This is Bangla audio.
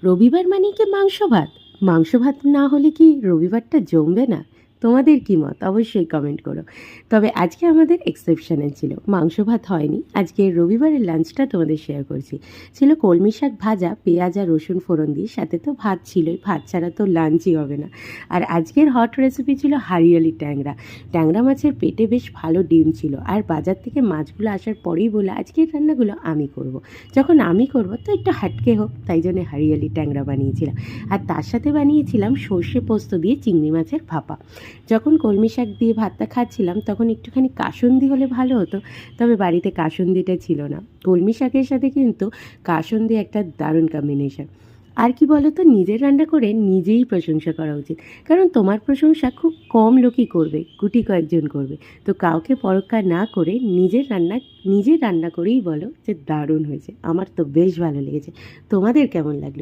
রবিবার মানেই কি মাংস ভাত? মাংস ভাত না হলে কি রবিবারটা জমবে না? তোমাদের কি মত? অবশ্যই কমেন্ট করো। তবে আজকে আমাদের এক্সেপশনাল ছিল, মাংস ভাত হয়নি। আজকে রবিবারের লাঞ্চটা তোমাদের শেয়ার করছি। ছিল কলমি শাক ভাজা, পেঁয়াজ আর রসুন ফোড়ন দিয়ে, সাথে তো ভাত ছিলই, ভাত ছাড়া তো লাঞ্চই হবে না। আর আজকের হট রেসিপি ছিল হারিয়ালি ট্যাংরা। ট্যাংরা মাছের পেটে বেশ ভালো ডিম ছিল, আর বাজার থেকে মাছগুলো আসার পরেই বলে আজকের রান্নাগুলো আমি করব। যখন আমি করব তো একটু হাটকে হোক, তাই জন্য হারিয়ালি ট্যাংরা বানিয়েছিলাম। আর তার সাথে বানিয়েছিলাম সর্ষে পোস্ত দিয়ে চিংড়ি মাছের ভাপা। যখন কলমি শাক দিয়ে ভাতটা খাচ্ছিলাম তখন একটুখানি কাসুন্দি হলে ভালো হতো, তবে বাড়িতে কাসুন্দিটা ছিল না। কলমি শাকের সাথে কিন্তু কাসুন্দি একটা দারুণ কম্বিনেশন। আর কি বলো তো, নিজের রান্না করে নিজেই প্রশংসা করা উচিত, কারণ তোমার প্রশংসা খুব কম লোকই করবে, গুটি কয়েকজন করবে। তো কাউকে পরক্কা না করে নিজের রান্না করেই বলো যে দারুণ হয়েছে। আমার তো বেশ ভালো লেগেছে। তোমাদের কেমন লাগলো?